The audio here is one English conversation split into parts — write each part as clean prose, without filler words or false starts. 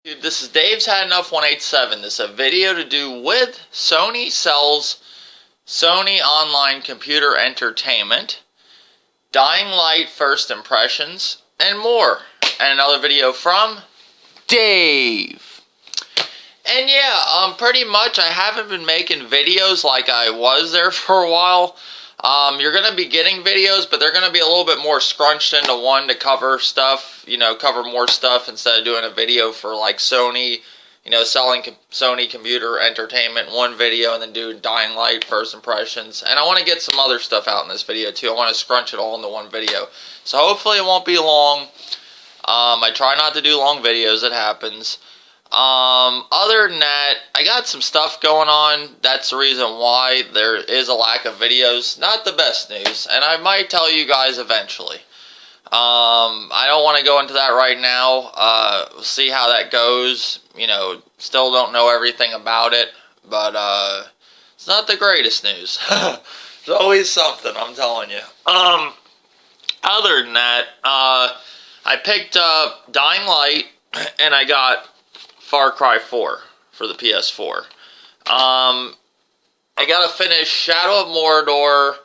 Dude, this is Dave's Had Enough 187. This is a video to do with Sony sells Sony online computer entertainment, Dying Light first impressions, and more. And another video from Dave. And yeah, pretty much I haven't been making videos like I was there for a while. You're going to be getting videos, but they're going to be a little bit more scrunched into one to cover stuff, cover more stuff instead of doing a video for like Sony, selling Sony computer entertainment, one video, and then do Dying Light first impressions. And I want to get some other stuff out in this video too. I want to scrunch it all into one video. So hopefully it won't be long. I try not to do long videos, it happens. Other than that, I got some stuff going on. That's the reason why there is a lack of videos. Not the best news, and I might tell you guys eventually. I don't want to go into that right now. We'll see how that goes. Still don't know everything about it, but it's not the greatest news. There's always something, I'm telling you. Other than that, I picked up Dying Light, and I got Far Cry 4 for the PS4. I gotta finish Shadow of Mordor,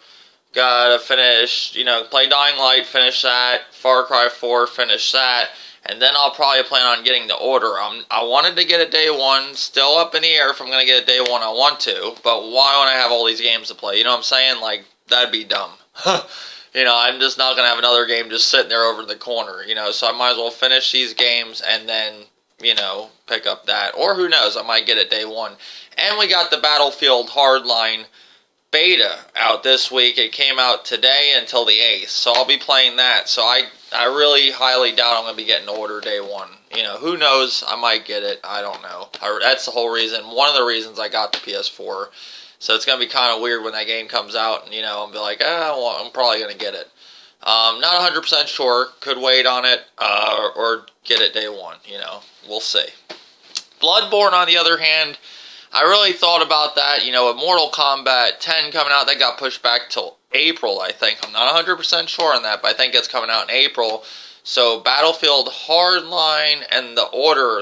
gotta finish, play Dying Light, finish that, Far Cry 4, finish that, and then I'll probably plan on getting the Order. I wanted to get it day one, still up in the air if I'm gonna get it day one, I want to, but why would I have all these games to play? You know what I'm saying? Like, that'd be dumb. I'm just not gonna have another game just sitting there over in the corner, so I might as well finish these games and then pick up that. Or who knows, I might get it day one. And we got the Battlefield Hardline beta out this week. It came out today until the 8th. So I'll be playing that. So I really highly doubt I'm going to be getting Order day one. Who knows, I might get it. I don't know. That's the whole reason. One of the reasons I got the PS4. So it's going to be kind of weird when that game comes out. And, I'll be like, well, I'm probably going to get it. Not 100% sure. Could wait on it or get it day one. We'll see. Bloodborne, on the other hand, I really thought about that. With Mortal Kombat 10 coming out, that got pushed back till April, I think. I'm not 100% sure on that, but I think it's coming out in April. So Battlefield Hardline and the Order,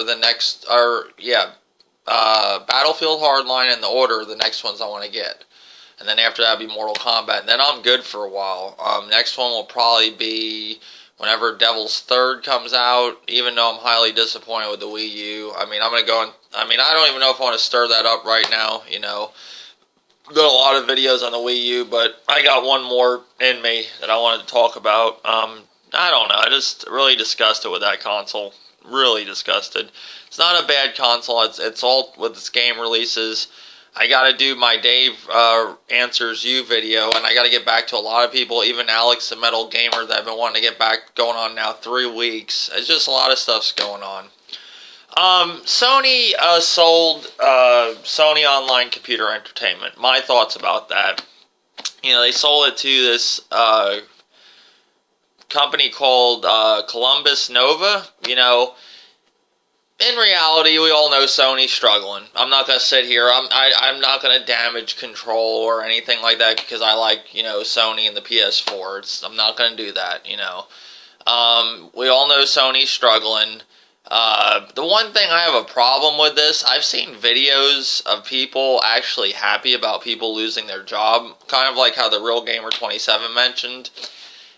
Battlefield Hardline and the Order, the next ones I want to get. And then after that, it'll be Mortal Kombat. And then I'm good for a while. Next one will probably be whenever Devil's Third comes out, even though I'm highly disappointed with the Wii U. I'm going to go and, I don't even know if I want to stir that up right now, Done a lot of videos on the Wii U, but I got one more in me that I wanted to talk about. I don't know, I just really disgusted with that console. Really disgusted. It's not a bad console, it's all with its game releases. I got to do my Dave Answers You video, and I got to get back to a lot of people, even Alex the Metal Gamer, that I've been wanting to get back, going on now 3 weeks. It's just a lot of stuff's going on. Sony sold Sony Online Computer Entertainment. My thoughts about that. They sold it to this company called Columbus Nova. In reality, we all know Sony's struggling. I'm not going to sit here. I'm not going to damage Control or anything like that because I like, Sony and the PS4. I'm not going to do that, We all know Sony's struggling. The one thing I have a problem with this, I've seen videos of people actually happy about people losing their job, kind of like how the Real Gamer 27 mentioned.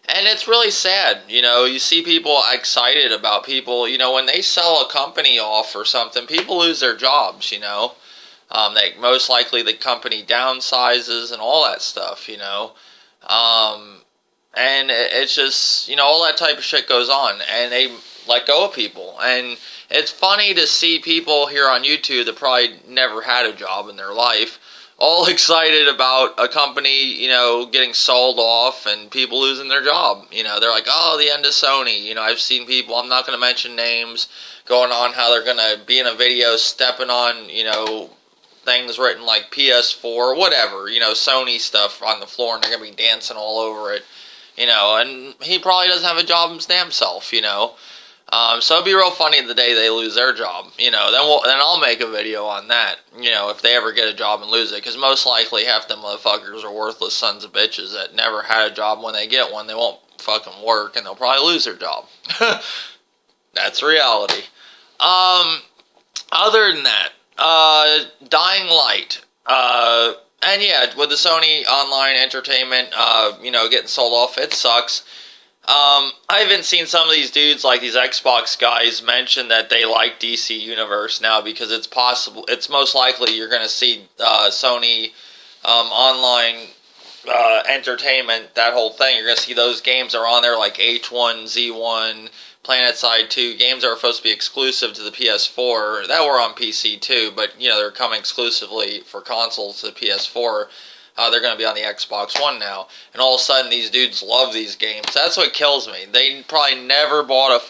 And it's really sad, you see people excited about people, when they sell a company off or something, people lose their jobs, they most likely the company downsizes and all that stuff, and it's just, all that type of shit goes on, and they let go of people, and it's funny to see people here on YouTube that probably never had a job in their life, all excited about a company, getting sold off and people losing their job. They're like, oh, the end of Sony. I've seen people, I'm not going to mention names, going on how they're going to be in a video stepping on, things written like PS4, whatever, Sony stuff on the floor, and they're going to be dancing all over it, and he probably doesn't have a job his damn self, So it'd be real funny the day they lose their job, then I'll make a video on that, if they ever get a job and lose it, because most likely half them motherfuckers are worthless sons of bitches that never had a job. When they get one, they won't fucking work, and they'll probably lose their job. That's reality. Other than that, Dying Light. And yeah, with the Sony online entertainment, getting sold off, it sucks. I haven't seen some of these dudes, like these Xbox guys, mention that they like DC Universe now, because it's most likely you're going to see Sony online entertainment, that whole thing. You're going to see those games are on there, like H1, Z1, PlanetSide 2, games that are supposed to be exclusive to the PS4, that were on PC too, but, they're coming exclusively for consoles to the PS4. They're going to be on the Xbox One now. And all of a sudden, these dudes love these games. That's what kills me. They probably never bought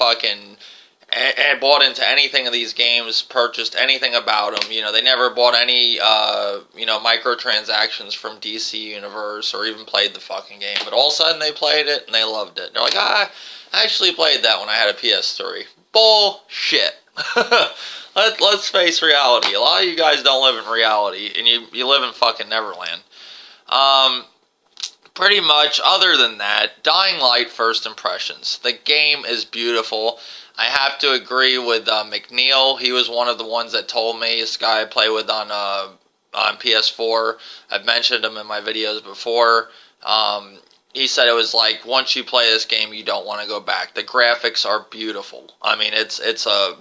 bought into anything of these games, purchased anything about them. They never bought any, microtransactions from DC Universe, or even played the fucking game. But all of a sudden, they played it, and they loved it. They're like, I actually played that when I had a PS3. Bullshit. Let's face reality. A lot of you guys don't live in reality, and you live in fucking Neverland. Pretty much, other than that, Dying Light first impressions. The game is beautiful. I have to agree with McNeil. He was one of the ones that told me, this guy I play with on PS4. I've mentioned him in my videos before. He said it was like, once you play this game, you don't want to go back. The graphics are beautiful. I mean, it's the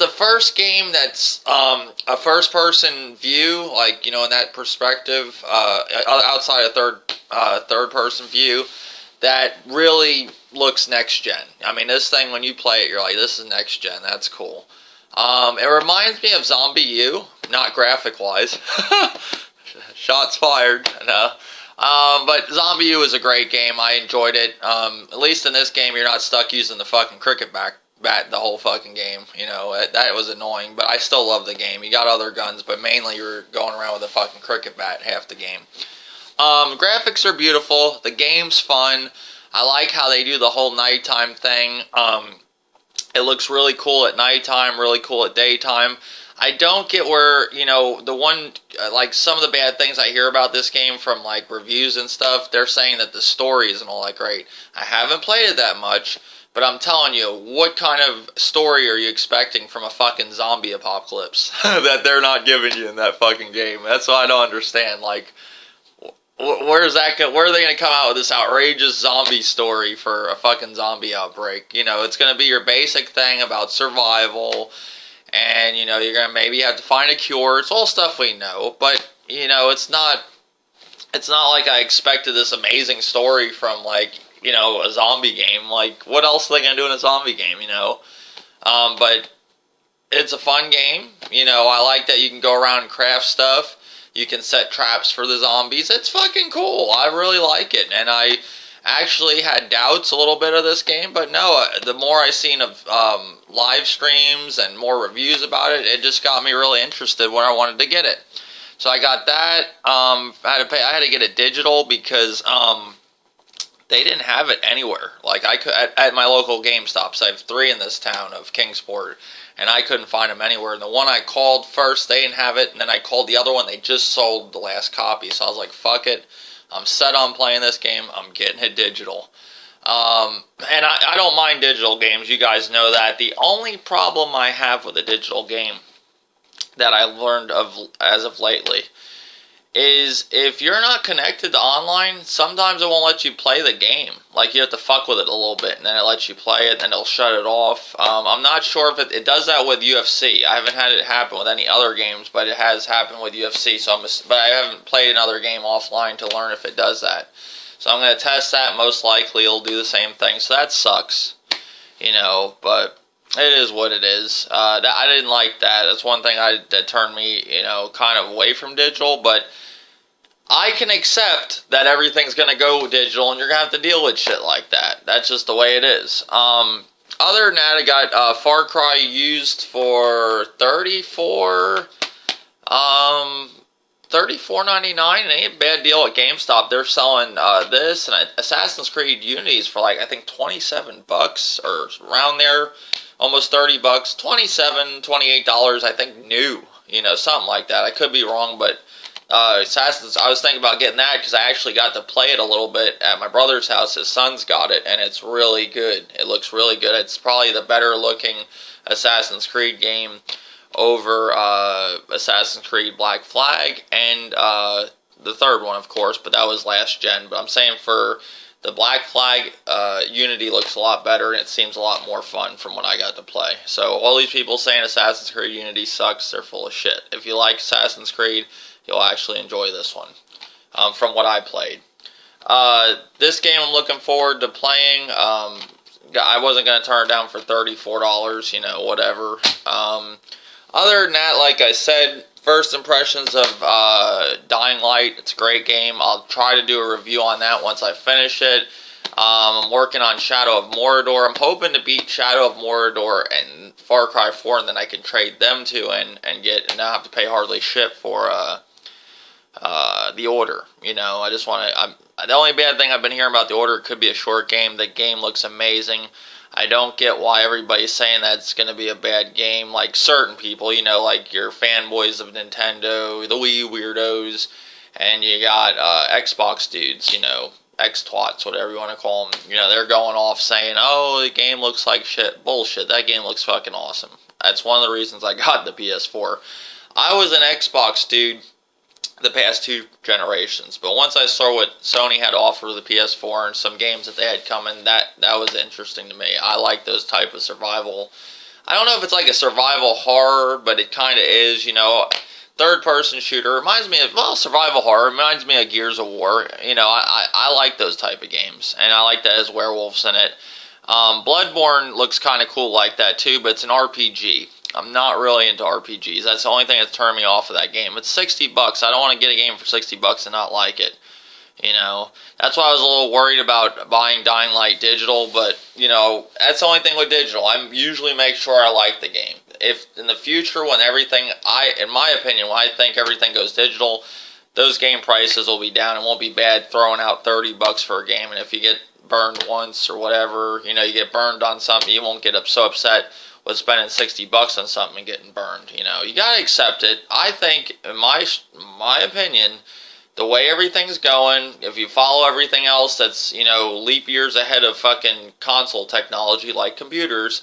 first game that's a first-person view, like, in that perspective, outside a third-person view, that really looks next-gen. I mean, this thing, when you play it, you're like, this is next-gen. That's cool. It reminds me of Zombie U, not graphic-wise. Shots fired. No. But Zombie U is a great game. I enjoyed it. At least in this game, you're not stuck using the fucking cricket bat the whole fucking game. That was annoying, but I still love the game. You got other guns, but mainly you're going around with a fucking cricket bat half the game. Graphics are beautiful. The game's fun. I like how they do the whole nighttime thing. It looks really cool at nighttime, really cool at daytime. I don't get where, the one, like, some of the bad things I hear about this game from, like, reviews and stuff, they're saying that the story isn't all that great. I haven't played it that much, but I'm telling you, what kind of story are you expecting from a fucking zombie apocalypse that they're not giving you in that fucking game? That's what I don't understand. Like, where are they going to come out with this outrageous zombie story for a fucking zombie outbreak? It's going to be your basic thing about survival. And, you're going to maybe have to find a cure. It's all stuff we know. But, it's not like I expected this amazing story from, like, a zombie game. Like, what else are they going to do in a zombie game, But it's a fun game. I like that you can go around and craft stuff. You can set traps for the zombies. It's fucking cool. I really like it. And I actually had doubts a little bit of this game, but no, the more I seen of live streams and more reviews about it, it just got me really interested when I wanted to get it. So I got that. I had to get it digital because they didn't have it anywhere. Like, I could at my local GameStops. I have 3 in this town of Kingsport, and I couldn't find them anywhere. And the one I called first, they didn't have it, and then I called the other one. They just sold the last copy, so I was like, fuck it. I'm set on playing this game. I'm getting it digital. And I don't mind digital games. You guys know that. The only problem I have with a digital game that I learned as of lately is if you're not connected to online, sometimes it won't let you play the game. Like, you have to fuck with it a little bit, and then it lets you play it, and then it'll shut it off. I'm not sure if it does that with UFC. I haven't had it happen with any other games, but it has happened with UFC. But I haven't played another game offline to learn if it does that. So I'm going to test that. Most likely it'll do the same thing. So that sucks, but it is what it is. I didn't like that. That's one thing that turned me, kind of away from digital, but I can accept that everything's going to go digital and you're going to have to deal with shit like that. That's just the way it is. Other than that, I got Far Cry used for $34.99. It ain't a bad deal at GameStop. They're selling this and Assassin's Creed Unity's for, like, I think $27 or around there, almost $30, $27, $28, I think, new, something like that. I could be wrong, but Assassin's, I was thinking about getting that because I actually got to play it a little bit at my brother's house. His son's got it, and it's really good. It looks really good. It's probably the better looking Assassin's Creed game over Assassin's Creed Black Flag, and the third one, of course, but that was last gen. But I'm saying for the Black Flag, Unity looks a lot better, and it seems a lot more fun from what I got to play. So all these people saying Assassin's Creed Unity sucks, they're full of shit. If you like Assassin's Creed, you'll actually enjoy this one, from what I played. This game I'm looking forward to playing. I wasn't going to turn it down for $34, you know, whatever. Other than that, like I said, first impressions of Dying Light, it's a great game. I'll try to do a review on that once I finish it. I'm working on Shadow of Mordor. I'm hoping to beat Shadow of Mordor and Far Cry 4, and then I can trade them two and not have to pay hardly shit for The Order. You know, I just want to... The only bad thing I've been hearing about The Order, it could be a short game. The game looks amazing. I don't get why everybody's saying that it's going to be a bad game. Like certain people, you know, like your fanboys of Nintendo, the Wii weirdos, and you got Xbox dudes, you know, X-twats, whatever you want to call them. You know, they're going off saying, oh, the game looks like shit. Bullshit, that game looks fucking awesome. That's one of the reasons I got the PS4. I was an Xbox dude the past two generations, but once I saw what Sony had to offer the PS4 and some games that they had coming, that was interesting to me. I like those type of survival. I don't know if it's like a survival horror, but it kind of is, you know. Third-person shooter reminds me of, well, survival horror reminds me of Gears of War. You know, I like those type of games, and I like that as werewolves in it. Bloodborne looks kind of cool like that too, but it's an RPG. I'm not really into RPGs. That's the only thing that's turned me off of that game. It's $60. I don't want to get a game for $60 and not like it. You know, that's why I was a little worried about buying Dying Light digital, but, you know, that's the only thing with digital. I usually make sure I like the game. If in the future, when everything, in my opinion, when I think everything goes digital, those game prices will be down and won't be bad throwing out $30 for a game. And if you get burned once or whatever, you know, you get burned on something, you won't get so upset with spending $60 on something and getting burned. You know, you gotta accept it. I think, in my opinion, the way everything's going, if you follow everything else that's, you know, leap years ahead of fucking console technology like computers,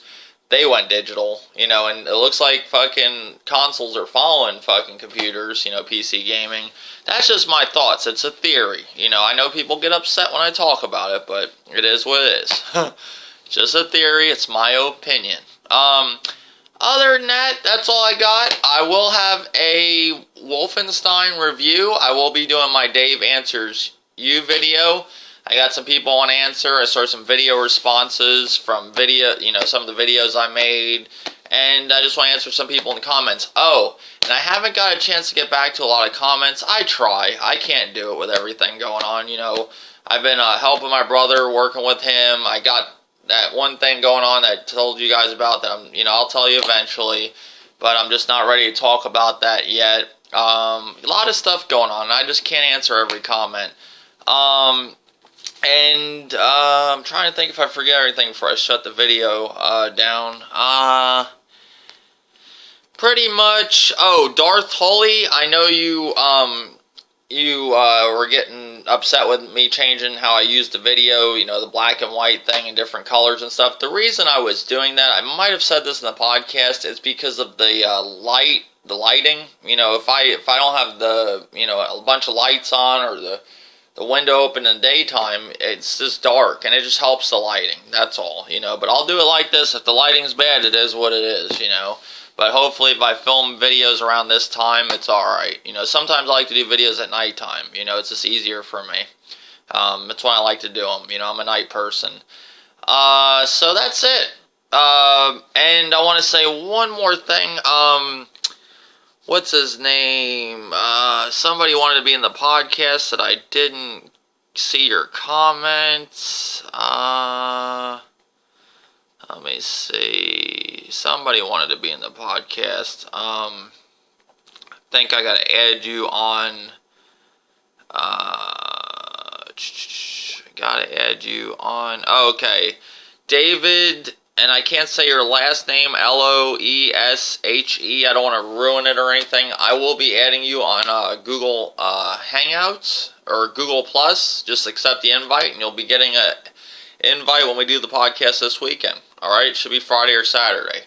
they went digital, you know, and it looks like fucking consoles are following fucking computers, you know, PC gaming. That's just my thoughts. It's a theory. You know, I know people get upset when I talk about it, but it is what it is. Just a theory. It's my opinion. Other than that, that's all I got. I will have a Wolfenstein review. I will be doing my Dave Answers You video. I got some people on Answer. I saw some video responses from some of the videos I made, and I just want to answer some people in the comments. Oh, and I haven't got a chance to get back to a lot of comments. I try. I can't do it with everything going on, you know. I've been helping my brother, working with him. I got that one thing going on that I told you guys about that I'll tell you eventually, but I'm just not ready to talk about that yet. A lot of stuff going on, and I just can't answer every comment. I'm trying to think if I forget anything before I shut the video down. Pretty much. Oh, Darth Holy, I know you were getting upset with me changing how I used the video, you know, the black and white thing and different colors and stuff. The reason I was doing that, I might have said this in the podcast, is because of the lighting. You know, if I don't have a bunch of lights on or the window open in the daytime, it's just dark, and it just helps the lighting. That's all, you know. But I'll do it like this. If the lighting's bad, it is what it is, you know. But hopefully if I film videos around this time, it's alright. You know, sometimes I like to do videos at nighttime. You know, it's just easier for me. That's why I like to do them. You know, I'm a night person. So that's it. And I want to say one more thing. What's his name? Somebody wanted to be in the podcast that I didn't see your comments. Let me see. Somebody wanted to be in the podcast. I think I gotta add you on. Gotta add you on. Okay. David, and I can't say your last name, Loeshe. I don't want to ruin it or anything. I will be adding you on Google Hangouts or Google Plus. Just accept the invite, and you'll be getting an invite when we do the podcast this weekend. Alright? It should be Friday or Saturday.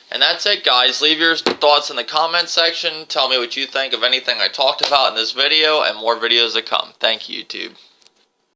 And that's it, guys. Leave your thoughts in the comment section. Tell me what you think of anything I talked about in this video, and more videos to come. Thank you, YouTube.